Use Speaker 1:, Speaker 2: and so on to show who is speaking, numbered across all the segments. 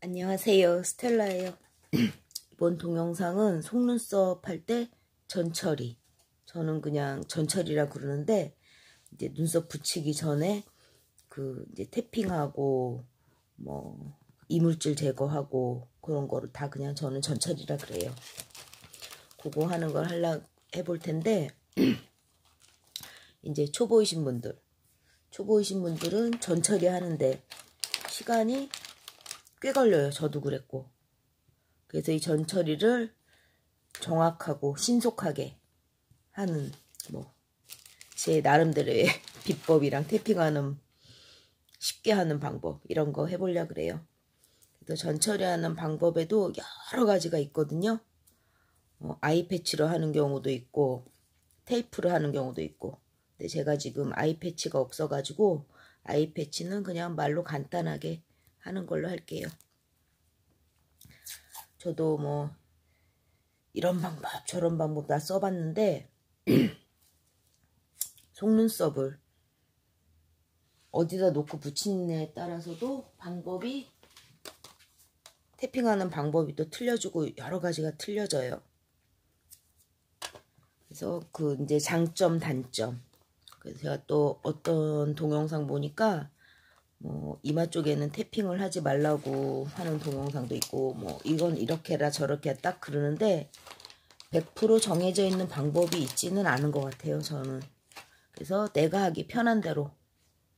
Speaker 1: 안녕하세요, 스텔라예요. 이번 동영상은 속눈썹 할 때 전처리, 저는 그냥 전처리라 그러는데, 이제 눈썹 붙이기 전에 이제 탭핑하고 뭐 이물질 제거하고 그런 거를 다 그냥 저는 전처리라 그래요. 그거 하는 걸 해볼 텐데, 이제 초보이신 분들은 전처리 하는데 시간이 꽤 걸려요. 저도 그랬고. 그래서 이 전처리를 정확하고 신속하게 하는 제 나름대로의 비법이랑 탭핑하는 쉽게 하는 방법, 이런 거 해보려고 그래요. 그래서 전처리하는 방법에도 여러 가지가 있거든요. 아이패치로 하는 경우도 있고 테이프로 하는 경우도 있고. 근데 제가 지금 아이패치가 없어가지고 아이패치는 그냥 말로 간단하게 하는 걸로 할게요. 저도 이런 방법 저런 방법 다 써봤는데 속눈썹을 어디다 놓고 붙이느냐에 따라서도 탭핑하는 방법이 또 틀려지고 여러 가지가 틀려져요. 그래서 이제 장점 단점. 그래서 제가 또 어떤 동영상 보니까 이마 쪽에는 탭핑을 하지 말라고 하는 동영상도 있고, 이건 이렇게 해라 저렇게 해라 딱 그러는데 100% 정해져 있는 방법이 있지는 않은 것 같아요, 저는. 그래서 내가 하기 편한 대로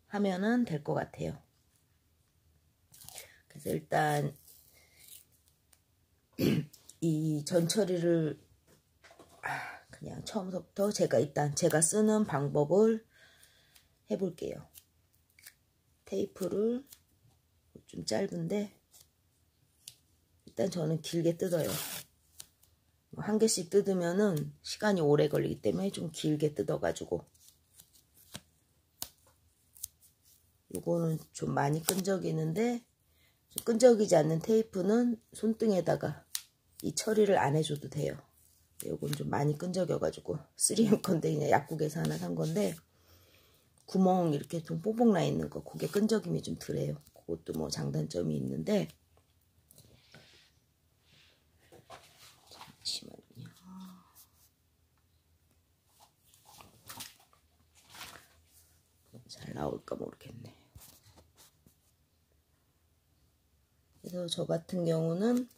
Speaker 1: 하면은 될 것 같아요. 그래서 일단 이 전처리를 그냥 처음부터 제가 쓰는 방법을 해볼게요. 테이프를 좀 짧은데 일단 저는 길게 뜯어요. 한 개씩 뜯으면은 시간이 오래 걸리기 때문에 좀 길게 뜯어가지고, 이거는 좀 많이 끈적이는데 좀 끈적이지 않는 테이프는 손등에다가 이 처리를 안 해줘도 돼요. 이건 좀 많이 끈적여가지고 3M 건데 그냥 약국에서 하나 산 건데, 구멍 이렇게 좀 뽕뽕 나 있는 거, 그게 끈적임이 좀 덜해요. 그것도 장단점이 있는데, 잠시만요. 잘 나올까 모르겠네. 그래서 저 같은 경우는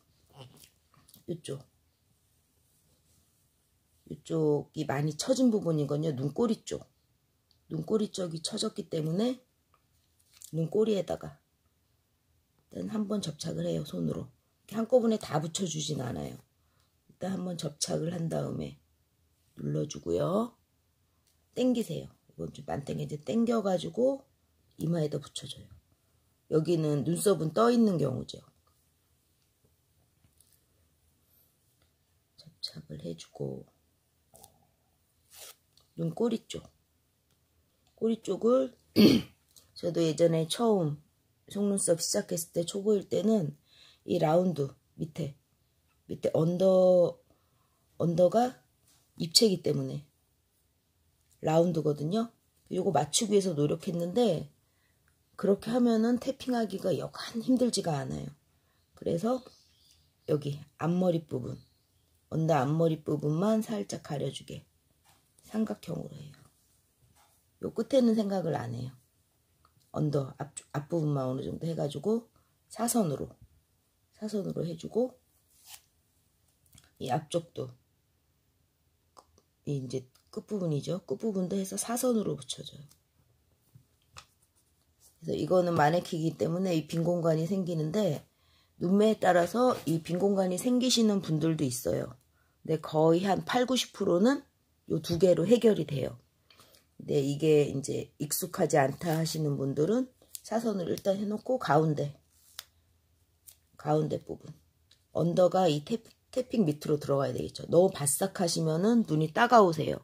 Speaker 1: 이쪽이 많이 처진 부분이거든요. 눈꼬리 쪽이 처졌기 때문에 눈꼬리에다가 일단 한번 접착을 해요, 손으로. 한꺼번에 다 붙여주진 않아요. 일단 한번 접착을 한 다음에 눌러주고요. 당기세요. 이건 좀 많땡겨. 이제 당겨가지고 이마에다 붙여줘요. 여기는 눈썹은 떠 있는 경우죠. 접착을 해주고, 눈꼬리 꼬리 쪽을 저도 예전에 처음 속눈썹 시작했을 때, 초보일 때는 이 라운드 밑에 언더가 입체이기 때문에 라운드거든요. 요거 맞추기 위해서 노력했는데 그렇게 하면은 탭핑하기가 여간 힘들지가 않아요. 그래서 여기 앞머리 부분, 언더 앞머리 부분만 살짝 가려주게 삼각형으로 해요. 요 끝에는 생각을 안 해요. 언더 앞부분만 어느 정도 해가지고 사선으로 해주고, 이 앞쪽도 이제 끝부분이죠. 끝부분도 해서 사선으로 붙여줘요. 그래서 이거는 마네킹이기 때문에 이 빈 공간이 생기는데, 눈매에 따라서 이 빈 공간이 생기시는 분들도 있어요. 근데 거의 한 80~90%는 요 두 개로 해결이 돼요. 근데 이게 이제 익숙하지 않다 하시는 분들은 사선을 일단 해놓고 가운데 부분, 언더가 이 탭핑 밑으로 들어가야 되겠죠. 너무 바싹 하시면은 눈이 따가우세요.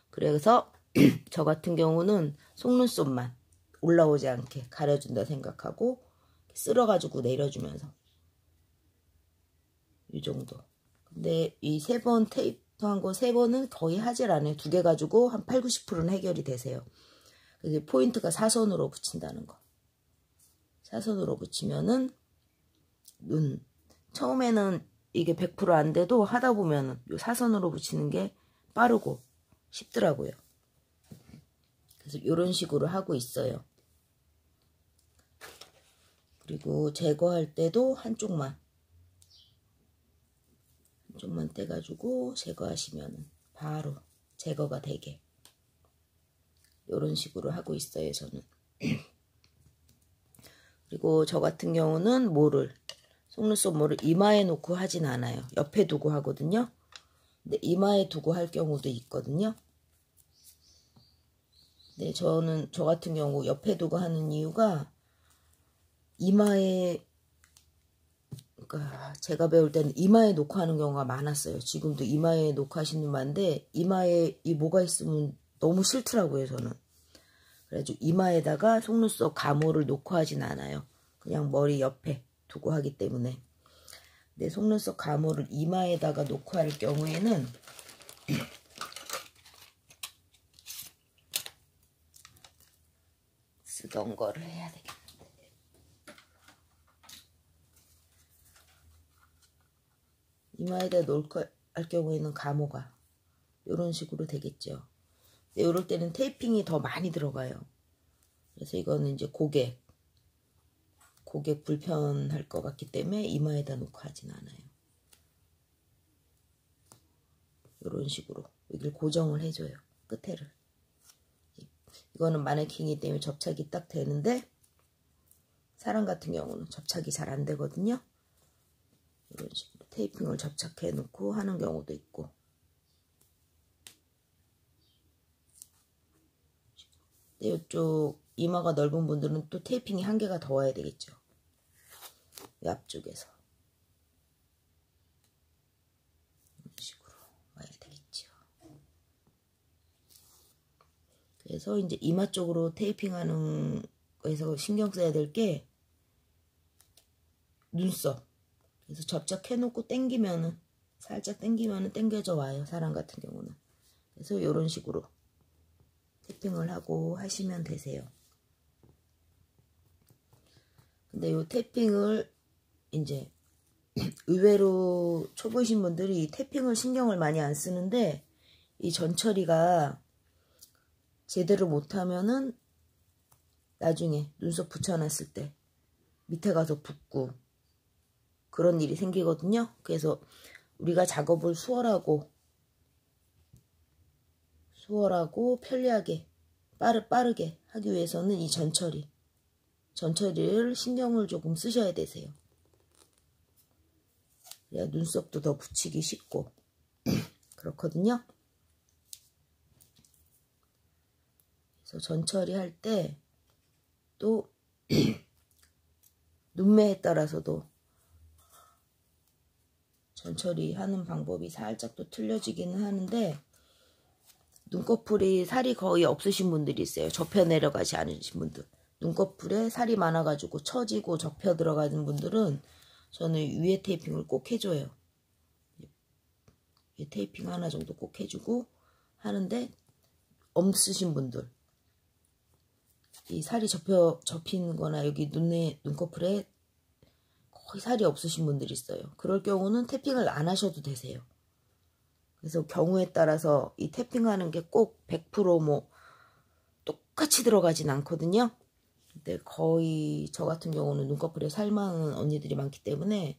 Speaker 1: 그래서 저 같은 경우는 속눈썹만 올라오지 않게 가려준다 생각하고 쓸어가지고 내려주면서 이 정도. 근데 이 3번 테이프한 거 3번은 거의 하질 않아요. 2개 가지고 한 80~90%는 해결이 되세요. 그래서 포인트가 사선으로 붙인다는 거. 사선으로 붙이면은 눈. 처음에는 이게 100% 안 돼도 하다 보면은 요 사선으로 붙이는 게 빠르고 쉽더라고요. 그래서 이런 식으로 하고 있어요. 그리고 제거할 때도 한쪽만 떼가지고 제거하시면 바로 제거가 되게 이런 식으로 하고 있어요, 저는. 그리고 저 같은 경우는 속눈썹 모를 이마에 놓고 하진 않아요. 옆에 두고 하거든요. 근데 이마에 두고 할 경우도 있거든요. 네, 저 같은 경우 옆에 두고 하는 이유가 이마에, 그러니까 제가 배울 때는 이마에 놓고 하는 경우가 많았어요. 지금도 이마에 놓고 하시는 분 많은데 이마에 이 뭐가 있으면 너무 싫더라고요, 저는. 그래가지고 이마에다가 속눈썹 가모를 놓고 하진 않아요. 그냥 머리 옆에 두고 하기 때문에. 근데 속눈썹 가모를 이마에다가 놓고 할 경우에는 쓰던 거를 해야 되겠는데. 이마에다 할 경우에는 가모가 이런 식으로 되겠죠. 이럴 때는 테이핑이 더 많이 들어가요. 그래서 이거는 이제 고객 불편할 것 같기 때문에 이마에다 놓고 하진 않아요. 이런 식으로 여기를 고정을 해줘요. 끝에를. 이거는 마네킹이기 때문에 접착이 딱 되는데 사람 같은 경우는 접착이 잘 안 되거든요. 이런 식으로 테이핑을 접착해 놓고 하는 경우도 있고. 근데 이쪽 이마가 넓은 분들은 또 테이핑이 한 개가 더 와야 되겠죠. 이 앞쪽에서 이런 식으로 와야 되겠죠. 그래서 이제 이마 쪽으로 테이핑하는 거에서 신경 써야 될 게 눈썹. 그래서 접착해 놓고 당기면은 살짝 당기면은 당겨져 와요. 사람 같은 경우는. 그래서 이런 식으로 테이핑을 하고 하시면 되세요. 근데 이 테이핑을 이제 의외로 초보신 분들이 이 테이핑을 신경을 많이 안 쓰는데 이 전처리가 제대로 못하면은 나중에 눈썹 붙여놨을 때 밑에 가서 붓고 그런 일이 생기거든요. 그래서 우리가 작업을 수월하고 편리하게 빠르게 하기 위해서는 이 전처리를 신경을 조금 쓰셔야 되세요. 그래야 눈썹도 더 붙이기 쉽고 그렇거든요. 그래서 전처리 할 때 또 눈매에 따라서도 전처리 하는 방법이 살짝 또 틀려지기는 하는데 눈꺼풀이 살이 거의 없으신 분들이 있어요. 접혀 내려가지 않으신 분들. 눈꺼풀에 살이 많아가지고 처지고 접혀 들어가는 분들은 저는 위에 테이핑을 꼭 해줘요. 위에 테이핑 하나 정도 꼭 해주고 하는데 없으신 분들 이 살이 접힌 거나 여기 눈꺼풀에 거의 살이 없으신 분들이 있어요. 그럴 경우는 태핑을 안 하셔도 되세요. 그래서 경우에 따라서 이 태핑하는 게 꼭 100% 뭐 똑같이 들어가진 않거든요. 근데 거의 저 같은 경우는 눈꺼풀에 살 많은 언니들이 많기 때문에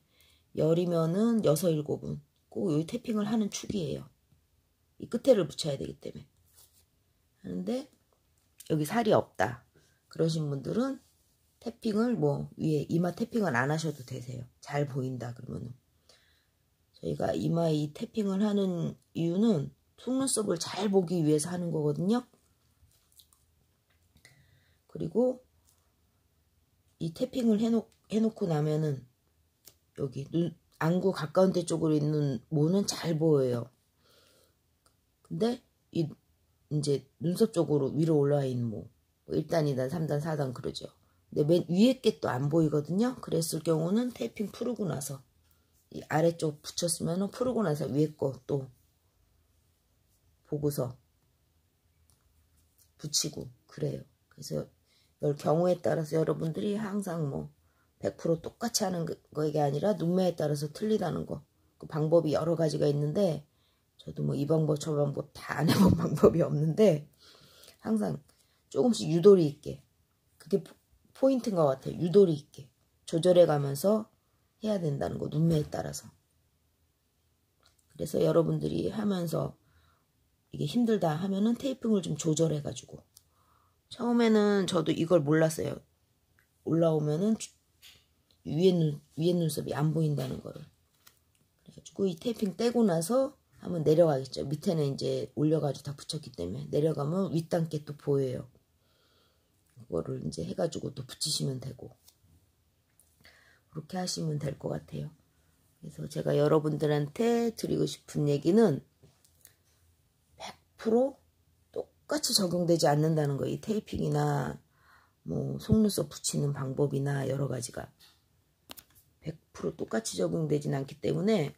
Speaker 1: 열이면은 6, 7분 꼭 이 태핑을 하는 축이에요. 이 끝에를 붙여야 되기 때문에. 하는데 여기 살이 없다 그러신 분들은 태핑을 뭐 위에 이마 태핑을 안 하셔도 되세요. 잘 보인다 그러면은. 저희가 이마에 이 태핑을 하는 이유는 속눈썹을 잘 보기 위해서 하는 거거든요. 그리고 이 태핑을 해놓고 나면은 여기 안구 가까운 데 쪽으로 있는 모는 잘 보여요. 근데 이제 눈썹 쪽으로 위로 올라와 있는 모 1단, 2단, 3단, 4단 그러죠. 근데 맨 위에 게 또 안 보이거든요. 그랬을 경우는 테이핑 풀고 나서 이 아래쪽 붙였으면 풀고 나서 위에 거 또 보고서 붙이고 그래요. 그래서 경우에 따라서 여러분들이 항상 뭐 100% 똑같이 하는 거가 아니라 눈매에 따라서 틀리다는 거. 그 방법이 여러 가지가 있는데 저도 뭐 이 방법 저 방법 다 안 해본 방법이 없는데 항상 조금씩 유도리 있게, 그게 포인트인 것 같아요. 유도리 있게 조절해 가면서 해야 된다는 거, 눈매에 따라서. 그래서 여러분들이 하면서 이게 힘들다 하면은 테이핑을 좀 조절해 가지고, 처음에는 저도 이걸 몰랐어요. 올라오면은 위에 눈썹이 안 보인다는 거를. 그래가지고 이 테이핑 떼고 나서 한번 내려가겠죠. 밑에는 이제 올려가지고 다 붙였기 때문에 내려가면 윗단께 또 보여요. 그거를 이제 해가지고 또 붙이시면 되고, 그렇게 하시면 될 것 같아요. 그래서 제가 여러분들한테 드리고 싶은 얘기는 100% 똑같이 적용되지 않는다는 거예요. 이 테이핑이나 뭐 속눈썹 붙이는 방법이나 여러 가지가 100% 똑같이 적용되진 않기 때문에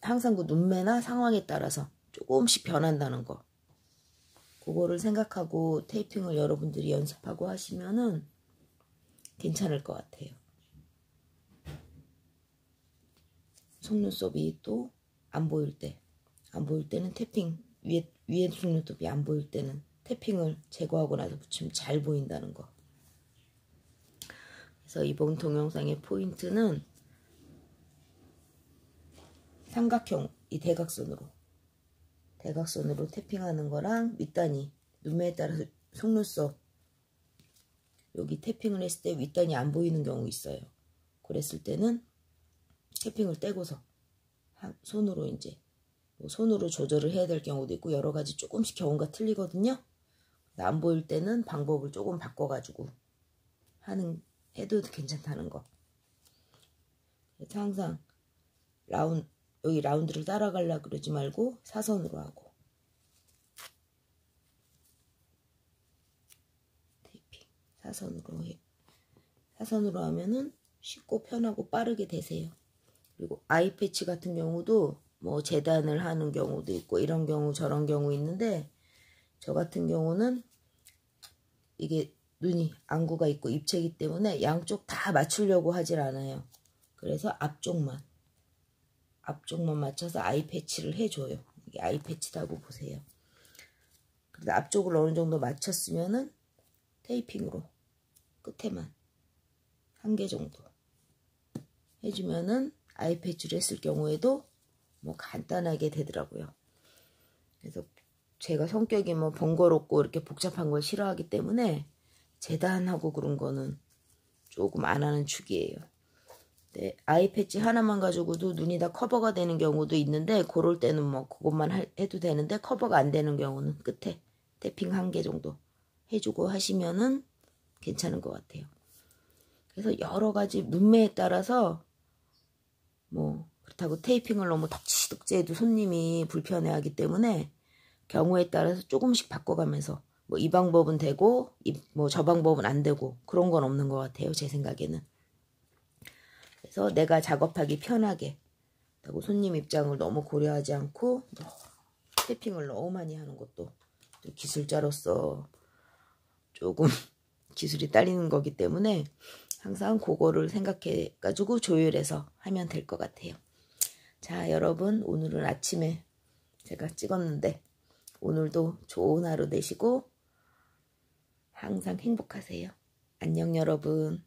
Speaker 1: 항상 그 눈매나 상황에 따라서 조금씩 변한다는 거, 그거를 생각하고 테이핑을 여러분들이 연습하고 하시면은 괜찮을 것 같아요. 속눈썹이 또 안 보일 때는 테이핑, 위에 속눈썹이 안 보일 때는 테이핑을 제거하고 나서 붙이면 잘 보인다는 거. 그래서 이번 동영상의 포인트는 삼각형, 이 대각선으로 테이핑하는 거랑 윗단이, 눈매에 따라서 속눈썹 여기 테이핑을 했을 때 윗단이 안 보이는 경우 있어요. 그랬을 때는 테이핑을 떼고서 손으로 이제 손으로 조절을 해야 될 경우도 있고 여러 가지 조금씩 경우가 틀리거든요. 안 보일 때는 방법을 조금 바꿔가지고 해도 괜찮다는 거. 그래서 항상 여기 라운드를 따라가려고 그러지 말고 사선으로 하고, 테이핑 사선으로 하면은 쉽고 편하고 빠르게 되세요. 그리고 아이 패치 같은 경우도 뭐 재단을 하는 경우도 있고 이런 경우 저런 경우 있는데, 저 같은 경우는 이게 눈이 안구가 있고 입체이기 때문에 양쪽 다 맞추려고 하질 않아요. 그래서 앞쪽만 맞춰서 아이 패치를 해줘요. 이게 아이 패치라고 보세요. 그래서 앞쪽을 어느 정도 맞췄으면은 테이핑으로 끝에만 1개 정도 해주면은 아이 패치를 했을 경우에도 뭐 간단하게 되더라고요. 그래서 제가 성격이 뭐 번거롭고 이렇게 복잡한 걸 싫어하기 때문에 재단하고 그런 거는 조금 안 하는 축이에요. 네, 아이 패치 하나만 가지고도 눈이 다 커버가 되는 경우도 있는데, 그럴 때는 뭐 그것만 해도 되는데, 커버가 안 되는 경우는 끝에 테이핑 1개 정도 해주고 하시면은 괜찮은 것 같아요. 그래서 여러 가지 눈매에 따라서 뭐 그렇다고 테이핑을 너무 덕지덕지 해도 손님이 불편해하기 때문에 경우에 따라서 조금씩 바꿔가면서 뭐 이 방법은 되고 뭐 저 방법은 안 되고 그런 건 없는 것 같아요. 제 생각에는. 그래서 내가 작업하기 편하게, 그리고 손님 입장을 너무 고려하지 않고 테이핑을 너무 많이 하는 것도 기술자로서 조금 기술이 딸리는 거기 때문에 항상 그거를 생각해 가지고 조율해서 하면 될 것 같아요. 자, 여러분, 오늘은 아침에 제가 찍었는데 오늘도 좋은 하루 되시고 항상 행복하세요. 안녕, 여러분.